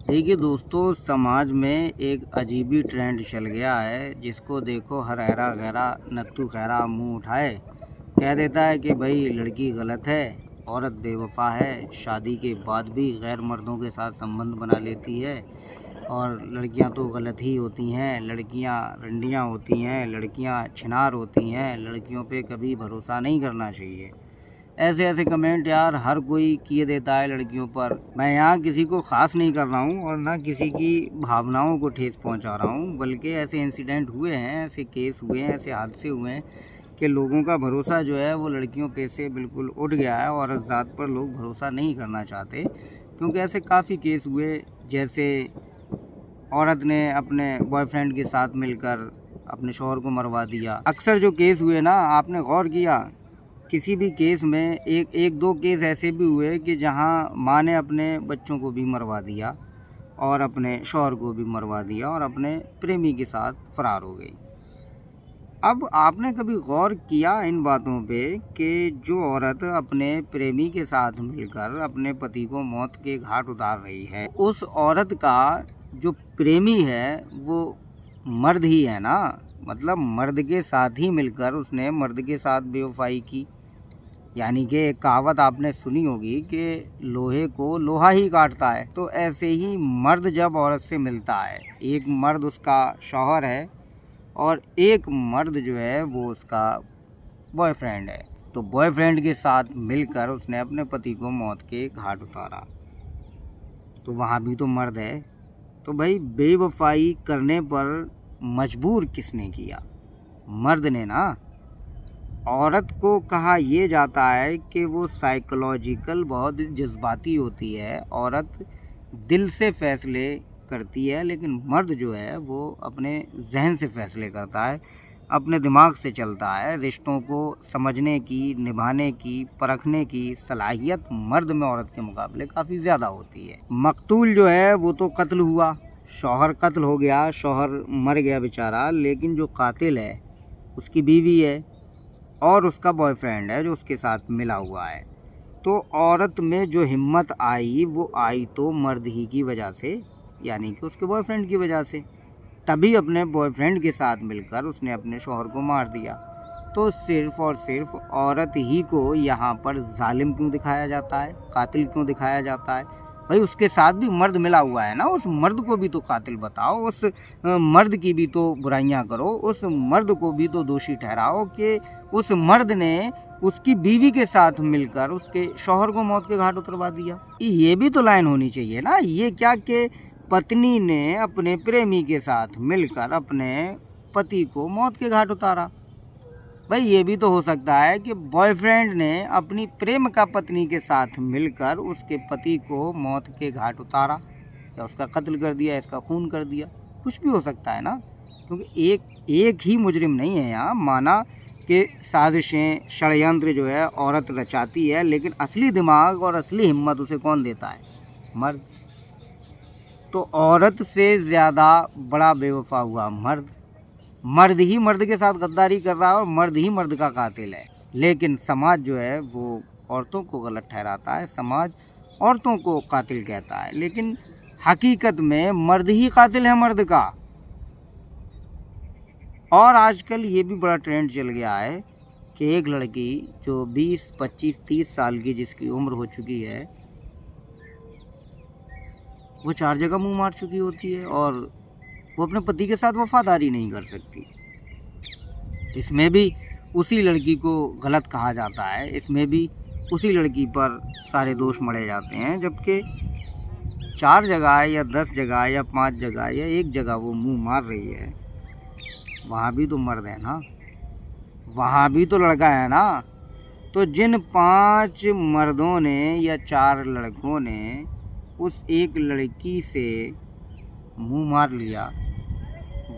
देखिए दोस्तों, समाज में एक अजीब ही ट्रेंड चल गया है। जिसको देखो हर ऐरा गैरा नत्थु खैरा मुंह उठाए कह देता है कि भाई लड़की गलत है, औरत बेवफा है, शादी के बाद भी गैर मर्दों के साथ संबंध बना लेती है और लड़कियां तो गलत ही होती हैं, लड़कियां रंडियां होती हैं, लड़कियां छिनार होती हैं, लड़कियों पे कभी भरोसा नहीं करना चाहिए। ऐसे ऐसे कमेंट यार हर कोई किए देता है लड़कियों पर। मैं यहाँ किसी को ख़ास नहीं कर रहा हूँ और ना किसी की भावनाओं को ठेस पहुँचा रहा हूँ, बल्कि ऐसे इंसिडेंट हुए हैं, ऐसे केस हुए हैं, ऐसे हादसे हुए हैं कि लोगों का भरोसा जो है वो लड़कियों पे से बिल्कुल उठ गया है और इस ज़ात पर लोग भरोसा नहीं करना चाहते। क्योंकि ऐसे काफ़ी केस हुए, जैसे औरत ने अपने बॉयफ्रेंड के साथ मिलकर अपने शौहर को मरवा दिया। अक्सर जो केस हुए ना, आपने गौर किया किसी भी केस में एक एक दो केस ऐसे भी हुए कि जहां माँ ने अपने बच्चों को भी मरवा दिया और अपने शौहर को भी मरवा दिया और अपने प्रेमी के साथ फरार हो गई। अब आपने कभी गौर किया इन बातों पे कि जो औरत अपने प्रेमी के साथ मिलकर अपने पति को मौत के घाट उतार रही है, उस औरत का जो प्रेमी है वो मर्द ही है ना। मतलब मर्द के साथ ही मिलकर उसने मर्द के साथ बेवफाई की। यानी कि एक कहावत आपने सुनी होगी कि लोहे को लोहा ही काटता है। तो ऐसे ही मर्द जब औरत से मिलता है, एक मर्द उसका शौहर है और एक मर्द जो है वो उसका बॉयफ्रेंड है, तो बॉयफ्रेंड के साथ मिलकर उसने अपने पति को मौत के घाट उतारा, तो वहाँ भी तो मर्द है। तो भाई बेवफाई करने पर मजबूर किसने किया? मर्द ने ना। औरत को कहा यह जाता है कि वो साइकोलॉजिकल बहुत जज्बाती होती है, औरत दिल से फैसले करती है, लेकिन मर्द जो है वो अपने जहन से फैसले करता है, अपने दिमाग से चलता है। रिश्तों को समझने की, निभाने की, परखने की सलाहियत मर्द में औरत के मुकाबले काफ़ी ज़्यादा होती है। मकतूल जो है वो तो कत्ल हुआ, शौहर कत्ल हो गया, शौहर मर गया बेचारा, लेकिन जो कातिल है उसकी बीवी है और उसका बॉयफ्रेंड है जो उसके साथ मिला हुआ है। तो औरत में जो हिम्मत आई वो आई तो मर्द ही की वजह से, यानी कि उसके बॉयफ्रेंड की वजह से। तभी अपने बॉयफ्रेंड के साथ मिलकर उसने अपने शौहर को मार दिया। तो सिर्फ़ और सिर्फ औरत ही को यहाँ पर जालिम क्यों दिखाया जाता है, कातिल क्यों दिखाया जाता है? भाई उसके साथ भी मर्द मिला हुआ है ना, उस मर्द को भी तो कातिल बताओ, उस मर्द की भी तो बुराइयां करो, उस मर्द को भी तो दोषी ठहराओ कि उस मर्द ने उसकी बीवी के साथ मिलकर उसके शौहर को मौत के घाट उतरवा दिया। ये भी तो लाइन होनी चाहिए ना। ये क्या कि पत्नी ने अपने प्रेमी के साथ मिलकर अपने पति को मौत के घाट उतारा। भाई ये भी तो हो सकता है कि बॉयफ्रेंड ने अपनी प्रेम का पत्नी के साथ मिलकर उसके पति को मौत के घाट उतारा, या उसका कत्ल कर दिया, इसका खून कर दिया। कुछ भी हो सकता है ना, क्योंकि एक ही मुजरिम नहीं है यहाँ। माना कि साजिशें, षड्यंत्र जो है औरत रचाती है, लेकिन असली दिमाग और असली हिम्मत उसे कौन देता है? मर्द। तो औरत से ज़्यादा बड़ा बेवफा हुआ मर्द। मर्द ही मर्द के साथ गद्दारी कर रहा है और मर्द ही मर्द का कातिल है। लेकिन समाज जो है वो औरतों को गलत ठहराता है, समाज औरतों को कातिल कहता है, लेकिन हकीकत में मर्द ही कातिल है मर्द का। और आजकल ये भी बड़ा ट्रेंड चल गया है कि एक लड़की जो 20, 25, 30 साल की जिसकी उम्र हो चुकी है, वो 4 जगह मुंह मार चुकी होती है और वो अपने पति के साथ वफादारी नहीं कर सकती। इसमें भी उसी लड़की को गलत कहा जाता है, इसमें भी उसी लड़की पर सारे दोष मढ़े जाते हैं, जबकि 4 जगह या 10 जगह या 5 जगह या 1 जगह वो मुंह मार रही है, वहाँ भी तो मर्द है ना, वहाँ भी तो लड़का है ना। तो जिन 5 मर्दों ने या 4 लड़कों ने उस एक लड़की से मुंह मार लिया,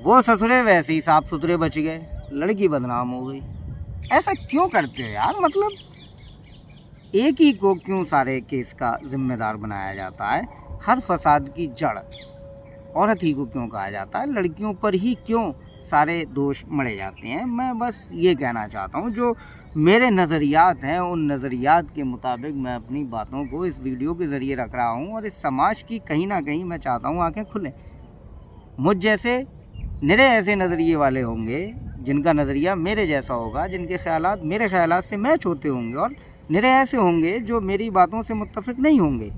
वो ससुरे वैसे ही साफ सुथरे बच गए, लड़की बदनाम हो गई। ऐसा क्यों करते हो यार? मतलब एक ही को क्यों सारे केस का जिम्मेदार बनाया जाता है? हर फसाद की जड़ औरत ही को क्यों कहा जाता है? लड़कियों पर ही क्यों सारे दोष मढ़े जाते हैं। मैं बस ये कहना चाहता हूँ, जो मेरे नज़रियात हैं उन नज़रियात के मुताबिक मैं अपनी बातों को इस वीडियो के ज़रिए रख रहा हूँ, और इस समाज की कहीं ना कहीं मैं चाहता हूँ आंखें खुलें। मुझ जैसे निरे ऐसे नज़रिए वाले होंगे जिनका नज़रिया मेरे जैसा होगा, जिनके ख़यालात मेरे ख़यालात से मैच होते होंगे, और निरे ऐसे होंगे जो मेरी बातों से मुत्तफ़िक नहीं होंगे।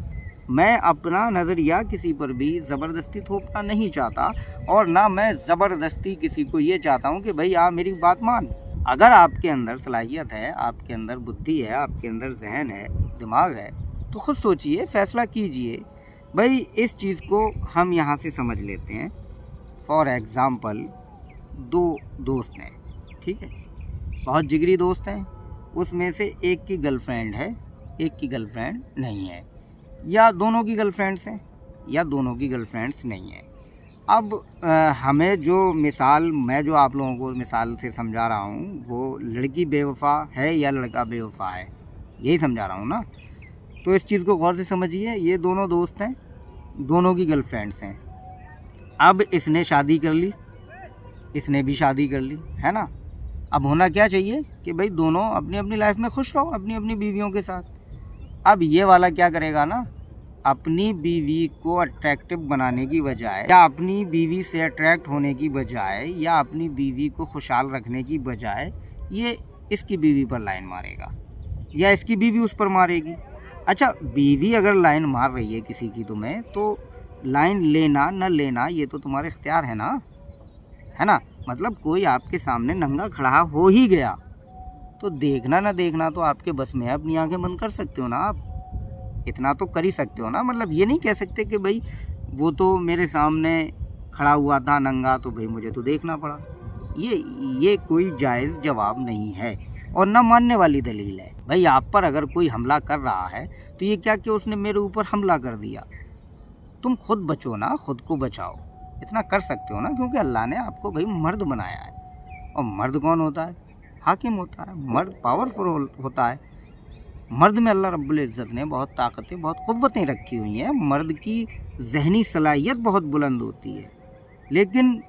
मैं अपना नज़रिया किसी पर भी ज़बरदस्ती थोपना नहीं चाहता, और ना मैं ज़बरदस्ती किसी को ये चाहता हूँ कि भाई आप मेरी बात मान। अगर आपके अंदर सलाहियत है, आपके अंदर बुद्धि है, आपके अंदर जहन है, दिमाग है, तो खुद सोचिए, फ़ैसला कीजिए। भाई इस चीज़ को हम यहाँ से समझ लेते हैं। फॉर एग्ज़ाम्पल, दो दोस्त हैं, ठीक है, बहुत जिगरी दोस्त हैं। उसमें से एक की गर्लफ्रेंड है, एक की गर्लफ्रेंड नहीं है, या दोनों की गर्लफ्रेंड्स हैं, या दोनों की गर्लफ्रेंड्स नहीं हैं। अब हमें जो मिसाल, मैं जो आप लोगों को मिसाल से समझा रहा हूँ, वो लड़की बेवफा है या लड़का बेवफा है, यही समझा रहा हूँ ना। तो इस चीज़ को गौर से समझिए। ये दोनों दोस्त हैं, दोनों की गर्लफ्रेंड्स हैं। अब इसने शादी कर ली, इसने भी शादी कर ली, है ना। अब होना क्या चाहिए कि भाई दोनों अपनी अपनी लाइफ में खुश रहो, अपनी अपनी बीवियों के साथ। अब ये वाला क्या करेगा ना, अपनी बीवी को अट्रैक्टिव बनाने की बजाय, या अपनी बीवी से अट्रैक्ट होने की बजाय, या अपनी बीवी को खुशहाल रखने की बजाय, ये इसकी बीवी पर लाइन मारेगा, या इसकी बीवी उस पर मारेगी। अच्छा, बीवी अगर लाइन मार रही है किसी की तुम्हें, तो लाइन लेना न लेना ये तो तुम्हारे इख्तियार है ना, है ना। मतलब कोई आपके सामने नंगा खड़ा हो ही गया तो देखना ना देखना तो आपके बस में है, अपनी आंखें बंद कर सकते हो ना आप, इतना तो कर ही सकते हो ना। मतलब ये नहीं कह सकते कि भाई वो तो मेरे सामने खड़ा हुआ था नंगा तो भाई मुझे तो देखना पड़ा। ये कोई जायज़ जवाब नहीं है और ना मानने वाली दलील है। भाई आप पर अगर कोई हमला कर रहा है तो ये क्या कि उसने मेरे ऊपर हमला कर दिया, तुम खुद बचो ना, खुद को बचाओ, इतना कर सकते हो ना, क्योंकि अल्लाह ने आपको भाई मर्द बनाया है। और मर्द कौन होता है? हाकिम होता है, मर्द पावरफुल होता है। मर्द में अल्लाह रब्बुल इज़्ज़त ने बहुत ताकतें, बहुत क़ुव्वतें रखी हुई हैं। मर्द की ज़हनी सलाहियत बहुत बुलंद होती है। लेकिन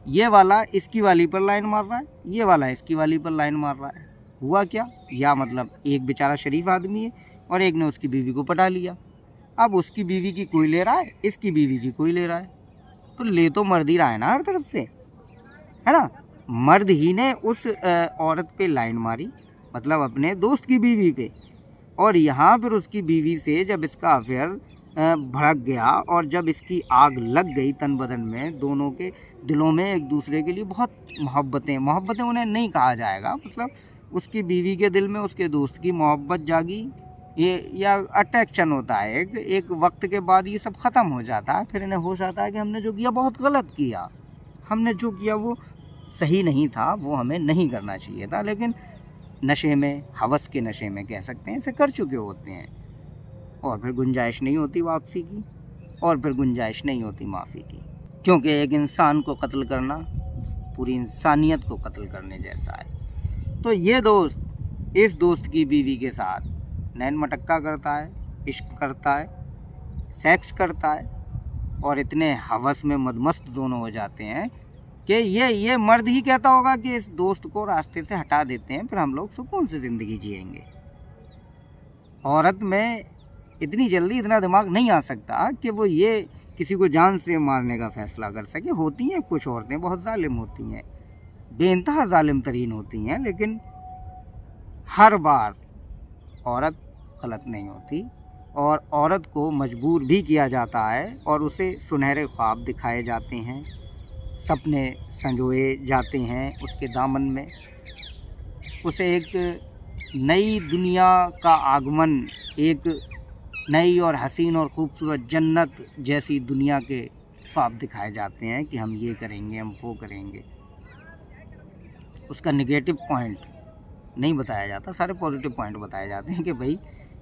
ये वाला इसकी वाली पर लाइन मार रहा है, ये वाला इसकी वाली पर लाइन मार रहा है। हुआ क्या? या मतलब एक बेचारा शरीफ आदमी है और एक ने उसकी बीवी को पटा लिया। अब उसकी बीवी की कोई ले रहा है, इसकी बीवी की कोई ले रहा है, तो ले तो मर्द ही रहा है ना हर तरफ से, है ना। मर्द ही ने उस औरत पे लाइन मारी, मतलब अपने दोस्त की बीवी पे, और यहाँ फिर उसकी बीवी से जब इसका अफेयर भड़क गया और जब इसकी आग लग गई तन बदन में, दोनों के दिलों में एक दूसरे के लिए बहुत मोहब्बतें उन्हें नहीं कहा जाएगा, मतलब उसकी बीवी के दिल में उसके दोस्त की मोहब्बत जागी, ये या अट्रैक्शन होता है। एक वक्त के बाद ये सब ख़त्म हो जाता है। फिर इन्हें होश आता है कि हमने जो किया बहुत गलत किया, हमने जो किया वो सही नहीं था, वो हमें नहीं करना चाहिए था, लेकिन नशे में, हवस के नशे में कह सकते हैं, इसे कर चुके होते हैं। और फिर गुंजाइश नहीं होती वापसी की, और फिर गुंजाइश नहीं होती माफ़ी की, क्योंकि एक इंसान को कत्ल करना पूरी इंसानियत को कत्ल करने जैसा है। तो ये दोस्त इस दोस्त की बीवी के साथ नैन मटक्का करता है, इश्क करता है, सेक्स करता है, और इतने हवस में मदमस्त दोनों हो जाते हैं कि ये मर्द ही कहता होगा कि इस दोस्त को रास्ते से हटा देते हैं, फिर हम लोग सुकून से ज़िंदगी जिएंगे। औरत में इतनी जल्दी इतना दिमाग नहीं आ सकता कि वो ये किसी को जान से मारने का फ़ैसला कर सके। होती हैं कुछ औरतें बहुत जालिम होती हैं, बेइंतहा जालिम तरीन होती हैं, लेकिन हर बार औरत गलत नहीं होती, और औरत को मजबूर भी किया जाता है और उसे सुनहरे ख्वाब दिखाए जाते हैं, सपने संजोए जाते हैं उसके दामन में, उसे एक नई दुनिया का आगमन, एक नई और हसीन और ख़ूबसूरत जन्नत जैसी दुनिया के ख्वाब दिखाए जाते हैं कि हम ये करेंगे, हम वो करेंगे। उसका नेगेटिव पॉइंट नहीं बताया जाता, सारे पॉजिटिव पॉइंट बताए जाते हैं कि भाई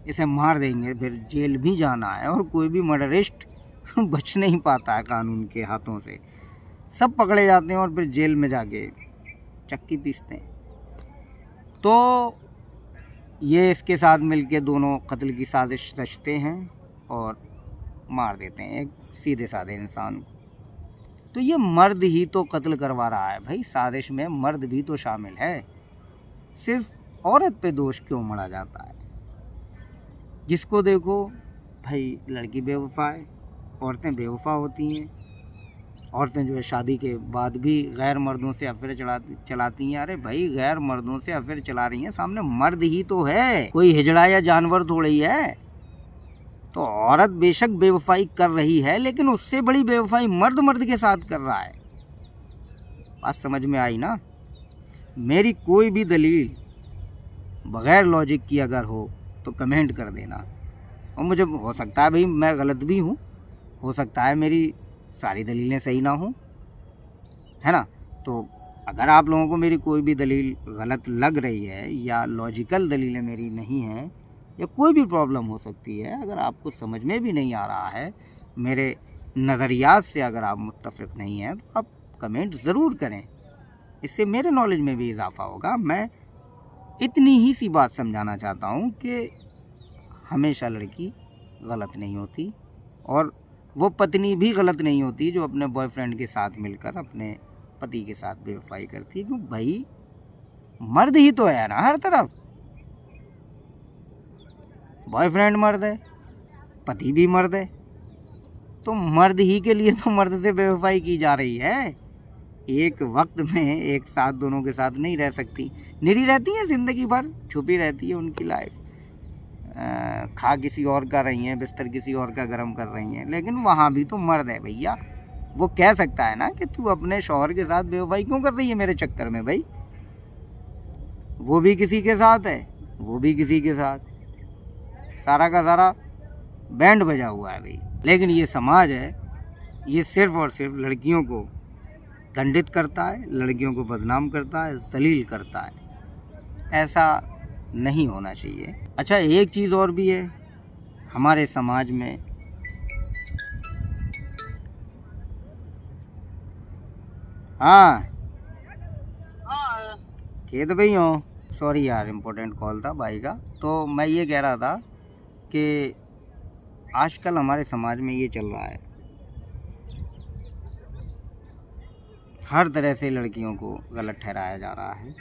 इसे मार देंगे, फिर जेल भी जाना है, और कोई भी मर्डरिस्ट बच नहीं पाता है कानून के हाथों से, सब पकड़े जाते हैं और फिर जेल में जाके चक्की पीसते हैं। तो ये इसके साथ मिलके दोनों कत्ल की साजिश रचते हैं और मार देते हैं एक सीधे साधे इंसान को। तो ये मर्द ही तो कत्ल करवा रहा है भाई, साजिश में मर्द भी तो शामिल है, सिर्फ औरत पे दोष क्यों मढ़ा जाता है? जिसको देखो भाई लड़की बेवफा है, औरतें बेवफा होती हैं, औरतें जो है शादी के बाद भी गैर मर्दों से अफेयर चलाती हैं। अरे भाई गैर मर्दों से अफेयर चला रही हैं, सामने मर्द ही तो है, कोई हिजड़ा या जानवर थोड़ी है। तो औरत बेशक बेवफाई कर रही है, लेकिन उससे बड़ी बेवफाई मर्द मर्द के साथ कर रहा है। बात समझ में आई ना? मेरी कोई भी दलील बगैर लॉजिक की अगर हो तो कमेंट कर देना, और मुझे हो सकता है भाई मैं गलत भी हूँ, हो सकता है मेरी सारी दलीलें सही ना हों, है ना? तो अगर आप लोगों को मेरी कोई भी दलील गलत लग रही है या लॉजिकल दलीलें मेरी नहीं हैं, या कोई भी प्रॉब्लम हो सकती है, अगर आपको समझ में भी नहीं आ रहा है, मेरे नज़रियात से अगर आप मुत्तफ़िक़ नहीं हैं, तो आप कमेंट ज़रूर करें, इससे मेरे नॉलेज में भी इजाफ़ा होगा। मैं इतनी ही सी बात समझाना चाहता हूँ कि हमेशा लड़की गलत नहीं होती, और वो पत्नी भी गलत नहीं होती जो अपने बॉयफ्रेंड के साथ मिलकर अपने पति के साथ बेवफाई करती है। क्यों भाई, मर्द ही तो है ना हर तरफ, बॉयफ्रेंड मर्द है, पति भी मर्द है, तो मर्द ही के लिए तो मर्द से बेवफाई की जा रही है। एक वक्त में एक साथ दोनों के साथ नहीं रह सकती, निरी रहती है, ज़िंदगी भर छुपी रहती है उनकी लाइफ, खा किसी और का रही हैं, बिस्तर किसी और का गर्म कर रही हैं, लेकिन वहाँ भी तो मर्द है भैया। वो कह सकता है ना कि तू अपने शौहर के साथ बेवफाई क्यों कर रही है मेरे चक्कर में? भाई वो भी किसी के साथ है, वो भी किसी के साथ, सारा का सारा बैंड बजा हुआ है भाई। लेकिन ये समाज है, ये सिर्फ और सिर्फ लड़कियों को दंडित करता है, लड़कियों को बदनाम करता है, जलील करता है। ऐसा नहीं होना चाहिए। अच्छा, एक चीज़ और भी है हमारे समाज में, हाँ खेत भाई हो, सॉरी यार इम्पोर्टेंट कॉल था भाई का। तो मैं ये कह रहा था कि आजकल हमारे समाज में ये चल रहा है, हर तरह से लड़कियों को गलत ठहराया जा रहा है।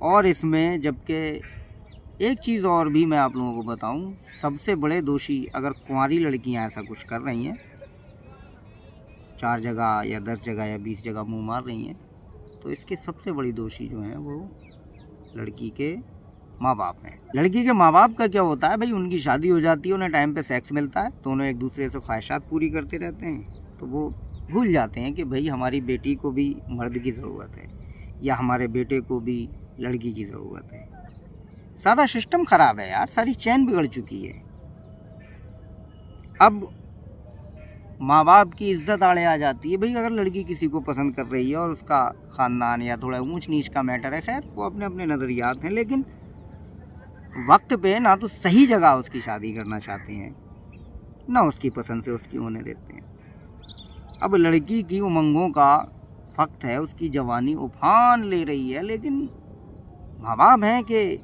और इसमें जबकि एक चीज़ और भी मैं आप लोगों को बताऊं, सबसे बड़े दोषी अगर कुंवारी लड़कियां ऐसा कुछ कर रही हैं, 4 जगह या 10 जगह या 20 जगह मुंह मार रही हैं, तो इसके सबसे बड़ी दोषी जो हैं वो लड़की के माँ बाप हैं। लड़की के माँ बाप का क्या होता है भाई, उनकी शादी हो जाती है, उन्हें टाइम पे सेक्स मिलता है, दोनों एक दूसरे से ख्वाहिशात पूरी करते रहते हैं, तो वो भूल जाते हैं कि भाई हमारी बेटी को भी मर्द की ज़रूरत है, या हमारे बेटे को भी लड़की की ज़रूरत है। सारा सिस्टम ख़राब है यार, सारी चैन बिगड़ चुकी है। अब माँ बाप की इज्जत आड़े आ जाती है। भाई अगर लड़की किसी को पसंद कर रही है और उसका ख़ानदान या थोड़ा ऊंच नीच का मैटर है, खैर वो अपने अपने नज़रियात हैं, लेकिन वक्त पे ना तो सही जगह उसकी शादी करना चाहते हैं, ना उसकी पसंद से उसकी होने देते हैं। अब लड़की की उमंगों का वक्त है, उसकी जवानी उफान ले रही है, लेकिन माँ बाप हैं कि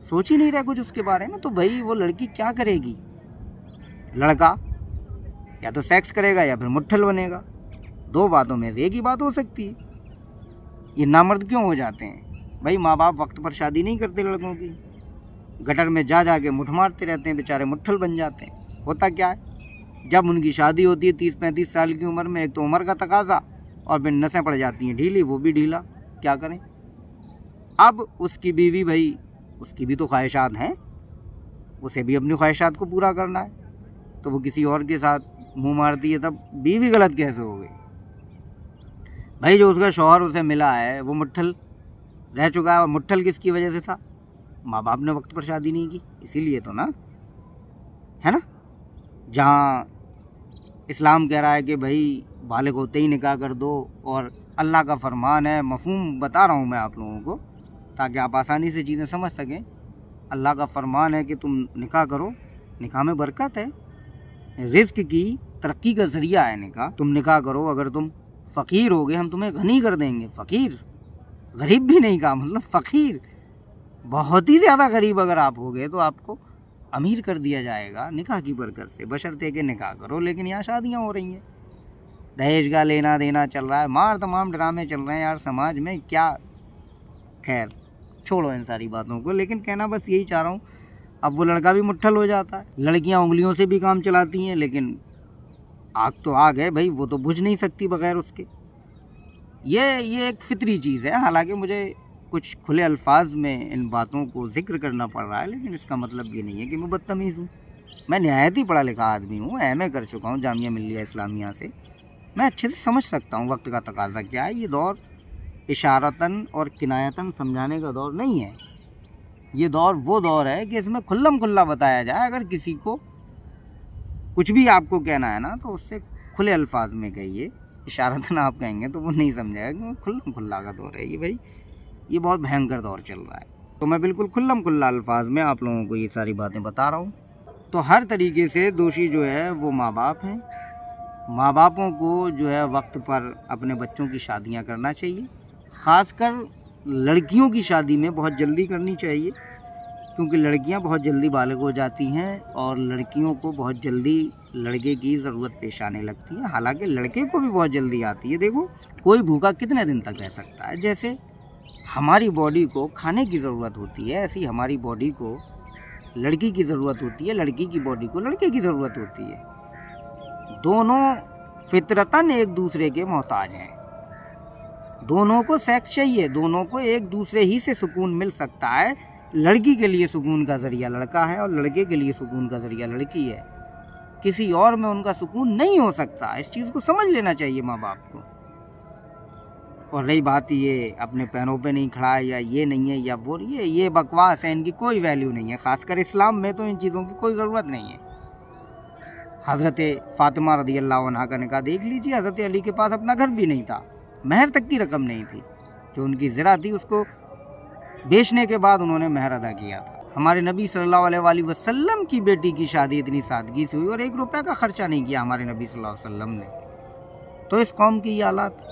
सोच ही नहीं रहे कुछ उसके बारे में। तो भाई वो लड़की क्या करेगी? लड़का या तो सेक्स करेगा या फिर मुट्ठल बनेगा, दो बातों में से एक ही बात हो सकती है। ये नामर्द क्यों हो जाते हैं भाई? माँ बाप वक्त पर शादी नहीं करते लड़कों की, गटर में जा जा के मुठ मारते रहते हैं, बेचारे मुट्ठल बन जाते हैं। होता क्या है, जब उनकी शादी होती है 30-35 साल की उम्र में, एक तो उम्र का तकाजा और फिर नसें पड़ जाती हैं ढीली, वो भी ढीला, क्या करें। अब उसकी बीवी, भाई उसकी भी तो ख्वाहिशात हैं, उसे भी अपनी ख्वाहिशात को पूरा करना है, तो वो किसी और के साथ मुंह मारती है, तब बीवी गलत कैसे हो गई भाई? जो उसका शौहर उसे मिला है वो मुट्ठल रह चुका है, और मुट्ठल किसकी वजह से था? माँ बाप ने वक्त पर शादी नहीं की, इसीलिए तो ना, है ना। जहाँ इस्लाम कह रहा है कि भाई बालिग होते ही निकाह कर दो, और अल्लाह का फरमान है, मफहूम बता रहा हूँ मैं आप लोगों को ताकि आप आसानी से चीज़ें समझ सकें। अल्लाह का फरमान है कि तुम निकाह करो, निकाह में बरकत है, रिज़्क की तरक्की का ज़रिया है निकाह। तुम निकाह करो, अगर तुम फ़कीर होगे हम तुम्हें गनी कर देंगे। फ़कीर, गरीब भी नहीं कहा, मतलब फ़कीर, बहुत ही ज़्यादा गरीब अगर आप हो गए तो आपको अमीर कर दिया जाएगा निकाह की बरकत से, बशर्ते कि निकाह करो। लेकिन यहाँ शादियाँ हो रही हैं, दहेज का लेना देना चल रहा है, मार तमाम ड्रामे चल रहे हैं यार समाज में, क्या। खैर छोड़ो इन सारी बातों को, लेकिन कहना बस यही चाह रहा हूँ, अब वो लड़का भी मुट्ठल हो जाता है। लड़कियां उंगलियों से भी काम चलाती हैं, लेकिन आग तो आग है भाई, वो तो बुझ नहीं सकती बगैर उसके। ये एक फितरी चीज़ है। हालांकि मुझे कुछ खुले अल्फाज में इन बातों को जिक्र करना पड़ रहा है, लेकिन इसका मतलब ये नहीं है कि मैं बदतमीज़ हूँ। मैं नहायत ही पढ़ा लिखा आदमी हूँ, एमए कर चुका हूँ जामिया मिल्लिया इस्लामिया से। मैं अच्छे से समझ सकता हूँ वक्त का तकाजा क्या है। ये दौर इशारतन और किनायतन समझाने का दौर नहीं है। ये दौर वो दौर है कि इसमें खुल्लम खुल्ला बताया जाए। अगर किसी को कुछ भी आपको कहना है ना, तो उससे खुले अल्फाज में कहिए। इशारतन आप कहेंगे तो वो नहीं समझेगा कि खुल्लम खुल्ला का दौर है ये भाई, ये बहुत भयंकर दौर चल रहा है। तो मैं बिल्कुल खुल्लम खुल्ला अल्फाज में आप लोगों को ये सारी बातें बता रहा हूँ। तो हर तरीके से दोषी जो है वो माँ बाप हैं। माँ बापों को जो है वक्त पर अपने बच्चों की शादियाँ करना चाहिए। ख़ासकर लड़कियों की शादी में बहुत जल्दी करनी चाहिए, क्योंकि लड़कियां बहुत जल्दी बालिग हो जाती हैं और लड़कियों को बहुत जल्दी लड़के की ज़रूरत पेश आने लगती है। हालांकि लड़के को भी बहुत जल्दी आती है। देखो, कोई भूखा कितने दिन तक रह सकता है। जैसे हमारी बॉडी को खाने की ज़रूरत होती है, ऐसी हमारी बॉडी को लड़की की ज़रूरत होती है, लड़की की बॉडी को लड़के की ज़रूरत होती है। दोनों फितरतन एक दूसरे के मोहताज हैं। दोनों को सेक्स चाहिए, दोनों को एक दूसरे ही से सुकून मिल सकता है। लड़की के लिए सुकून का ज़रिया लड़का है और लड़के के लिए सुकून का ज़रिया लड़की है। किसी और में उनका सुकून नहीं हो सकता। इस चीज़ को समझ लेना चाहिए माँ बाप को। और रही बात ये अपने पैरों पे नहीं खड़ा है या ये नहीं है या वो, ये बकवास है, इनकी कोई वैल्यू नहीं है। ख़ासकर इस्लाम में तो इन चीज़ों की कोई ज़रूरत नहीं है। हज़रत फ़ातिमा रज़ी अल्लाह अन्हा का निकाह देख लीजिए। हज़रत अली के पास अपना घर भी नहीं था, महर तक की रकम नहीं थी। जो उनकी ज़रा थी उसको बेचने के बाद उन्होंने महर अदा किया था। हमारे नबी सल्लल्लाहु अलैहि वसल्लम की बेटी की शादी इतनी सादगी से हुई और 1 रुपये का खर्चा नहीं किया हमारे नबी सल्लल्लाहु अलैहि वसल्लम ने। तो इस कौम की ये हालात।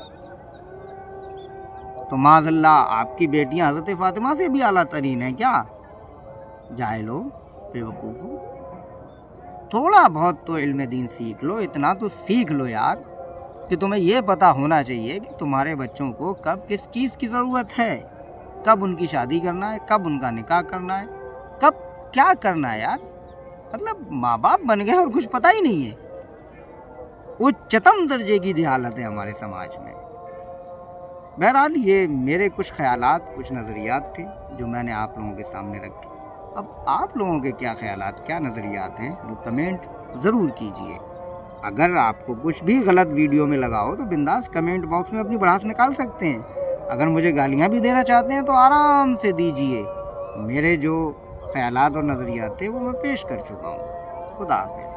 तो माज़अल्लाह आपकी बेटियां हज़रत फ़ातिमा से भी आला तरीन है क्या? जाहिलो, बेवकूफ़ो, थोड़ा बहुत तो इल्म दीन सीख लो। इतना तो सीख लो यार कि तुम्हें ये पता होना चाहिए कि तुम्हारे बच्चों को कब किस चीज़ की ज़रूरत है, कब उनकी शादी करना है, कब उनका निकाह करना है, कब क्या करना है यार। मतलब माँ बाप बन गए और कुछ पता ही नहीं है। उच्चतम दर्जे की जहालत है हमारे समाज में। बहरहाल ये मेरे कुछ ख्यालात, कुछ नज़रियात थे जो मैंने आप लोगों के सामने रखे। अब आप लोगों के क्या ख्यालात, क्या नज़रियात हैं, वो कमेंट ज़रूर कीजिए। अगर आपको कुछ भी गलत वीडियो में लगा हो तो बिंदास कमेंट बॉक्स में अपनी भड़ास निकाल सकते हैं। अगर मुझे गालियाँ भी देना चाहते हैं तो आराम से दीजिए। मेरे जो ख्यालात और नज़रियात थे वो मैं पेश कर चुका हूँ। खुदा हाफ़िज़।